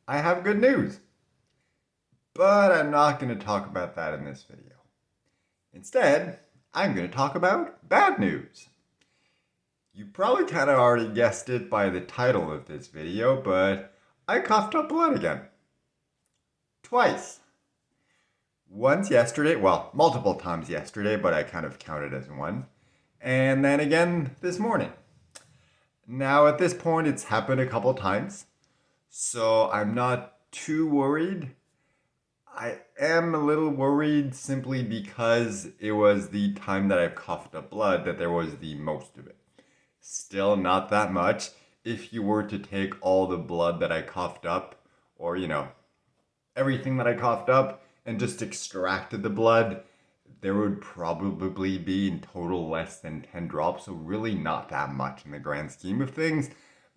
I have good news, but I'm not going to talk about that in this video. Instead, I'm going to talk about bad news. You probably kind of already guessed it by the title of this video, but I coughed up blood again. Twice. Once yesterday, well, multiple times yesterday, but I kind of counted as one. And then again this morning. Now, at this point, it's happened a couple times, so I'm not too worried. I am a little worried simply because it was the time that I've coughed up blood that there was the most of it. Still not that much. If you were to take all the blood that I coughed up, or everything that I coughed up, and just extracted the blood, there would probably be in total less than 10 drops, so really not that much in the grand scheme of things.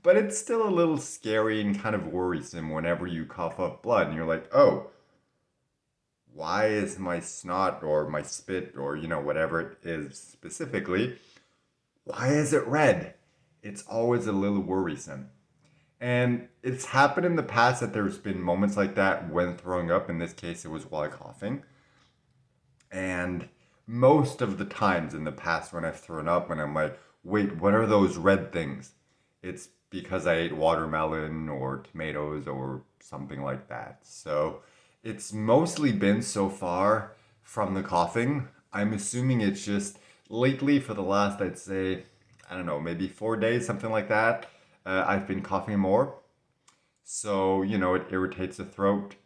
But it's still a little scary and kind of worrisome whenever you cough up blood and you're like, oh, why is my snot or my spit or whatever it is specifically, why is it red? It's always a little worrisome. And it's happened in the past that there's been moments like that when throwing up. In this case, it was while coughing. And most of the times in the past when I've thrown up, when I'm like, wait, what are those red things? It's because I ate watermelon or tomatoes or something like that. So it's mostly been so far from the coughing. I'm assuming it's just lately for the last, I'd say, I don't know, maybe 4 days, something like that. I've been coughing more. So, it irritates the throat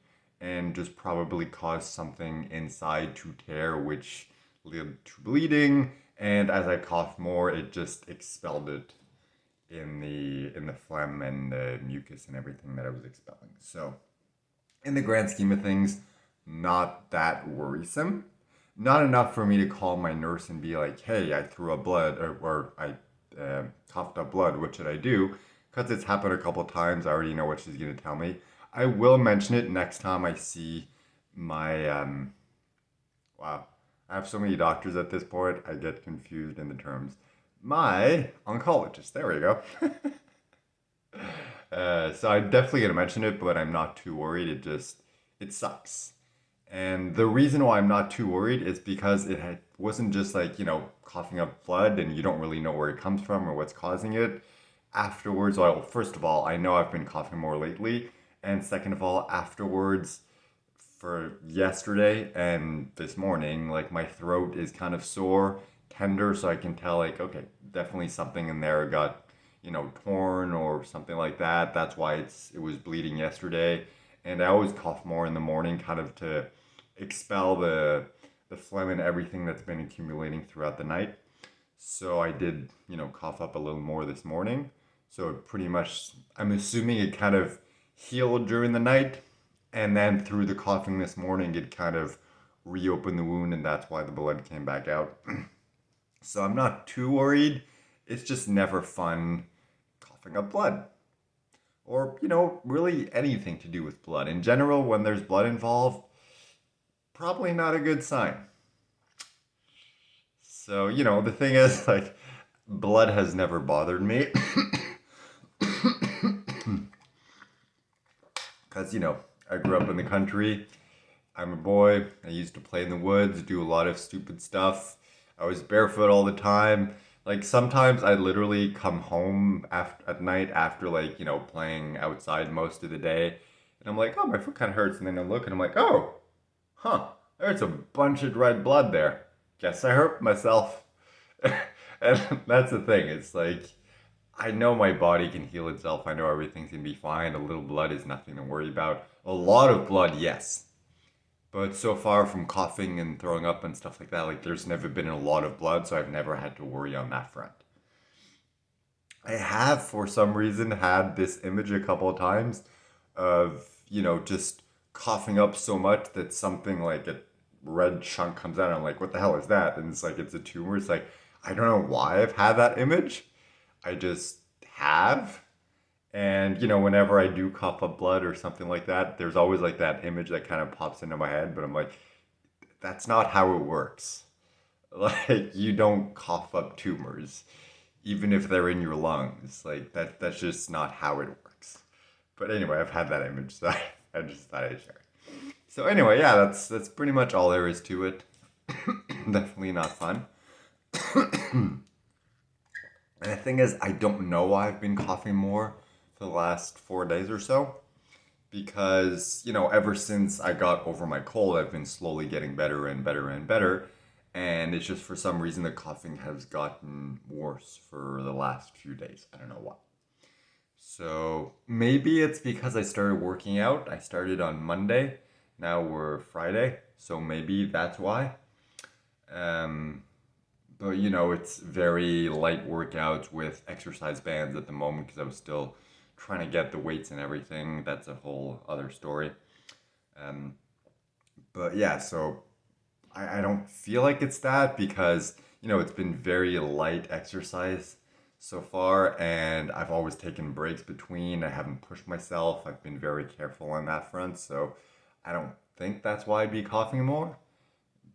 and just probably caused something inside to tear, which led to bleeding. And as I coughed more, it just expelled it in the phlegm and the mucus and everything that I was expelling. So, in the grand scheme of things, not that worrisome. Not enough for me to call my nurse and be like, "Hey, I threw up blood, or I coughed up blood. What should I do?" Because it's happened a couple times. I already know what she's gonna tell me. I will mention it next time I see my wow. I have so many doctors at this point. I get confused in the terms. My oncologist. There we go. So I'm definitely gonna mention it, but I'm not too worried. It sucks. And the reason why I'm not too worried is because wasn't just like, coughing up blood and you don't really know where it comes from or what's causing it. Afterwards, well, first of all, I know I've been coughing more lately. And second of all, afterwards, for yesterday and this morning, like my throat is kind of sore, tender, so I can tell, like, okay, definitely something in there got, torn or something like that. That's why it was bleeding yesterday. And I always cough more in the morning, kind of to expel the phlegm and everything that's been accumulating throughout the night. So I did, cough up a little more this morning. So pretty much, I'm assuming it kind of healed during the night, and then through the coughing this morning, it kind of reopened the wound, and that's why the blood came back out. So I'm not too worried. It's just never fun coughing up blood. Or, really anything to do with blood. In general, when there's blood involved, probably not a good sign. So, the thing is, like, blood has never bothered me. Because, I grew up in the country. I'm a boy. I used to play in the woods, do a lot of stupid stuff. I was barefoot all the time. Like, sometimes I literally come home at night after, like, playing outside most of the day. And I'm like, oh, my foot kind of hurts. And then I look and I'm like, oh, huh, there's a bunch of red blood there. Guess I hurt myself. And that's the thing. It's like, I know my body can heal itself. I know everything's gonna be fine. A little blood is nothing to worry about. A lot of blood, yes. But so far from coughing and throwing up and stuff like that, like there's never been a lot of blood, so I've never had to worry on that front. I have, for some reason, had this image a couple of times of, just coughing up so much that something like a red chunk comes out. I'm like, what the hell is that? And it's like, it's a tumor. It's like, I don't know why I've had that image. I just have. And, whenever I do cough up blood or something like that, there's always like that image that kind of pops into my head. But I'm like, that's not how it works. Like, you don't cough up tumors, even if they're in your lungs. Like, that's just not how it works. But anyway, I've had that image, so I just thought I'd share it. So anyway, yeah, that's pretty much all there is to it. Definitely not fun. And the thing is, I don't know why I've been coughing more for the last 4 days or so. Because, ever since I got over my cold, I've been slowly getting better and better and better. And it's just for some reason the coughing has gotten worse for the last few days. I don't know why. So maybe it's because I started working out. I started on Monday. Now we're Friday. So maybe that's why. Um, but it's very light workouts with exercise bands at the moment because I was still trying to get the weights and everything. That's a whole other story. Um, but yeah, so I don't feel like it's that because, it's been very light exercise so far and I've always taken breaks between. I haven't pushed myself. I've been very careful on that front. So I don't think that's why I'd be coughing more,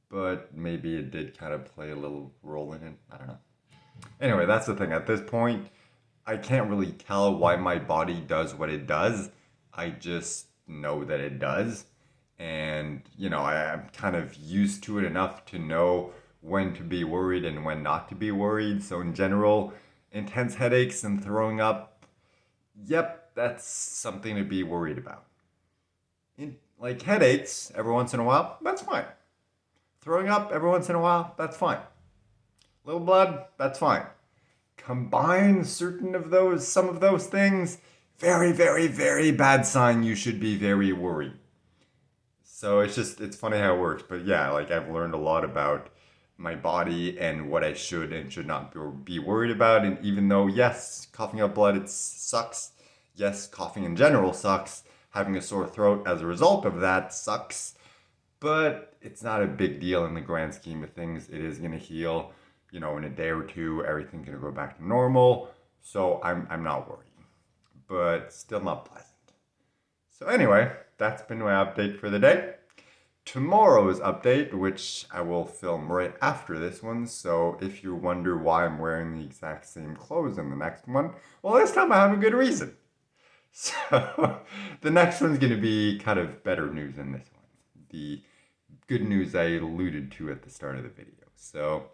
but maybe it did kind of play a little role in it. I don't know. Anyway, that's the thing. At this point, I can't really tell why my body does what it does. I just know that it does. And, I'm kind of used to it enough to know when to be worried and when not to be worried. So, in general, intense headaches and throwing up, yep, that's something to be worried about. Like headaches every once in a while, that's fine. Throwing up every once in a while, that's fine. Little blood, that's fine. Combine some of those things, very, very, very bad sign. You should be very worried. So it's funny how it works. But yeah, like I've learned a lot about my body and what I should and should not be worried about. And even though, yes, coughing up blood, it sucks. Yes, coughing in general sucks. Having a sore throat as a result of that sucks. But it's not a big deal in the grand scheme of things. It is going to heal. In a day or two, everything's going to go back to normal. So I'm not worried. But still not pleasant. So anyway, that's been my update for the day. Tomorrow's update, which I will film right after this one, so if you wonder why I'm wearing the exact same clothes in the next one, well, this time I have a good reason. So the next one's going to be kind of better news than this one. The good news I alluded to at the start of the video. So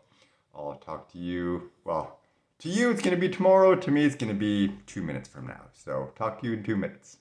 I'll talk to you, to you it's going to be tomorrow, to me it's going to be 2 minutes from now. So talk to you in 2 minutes.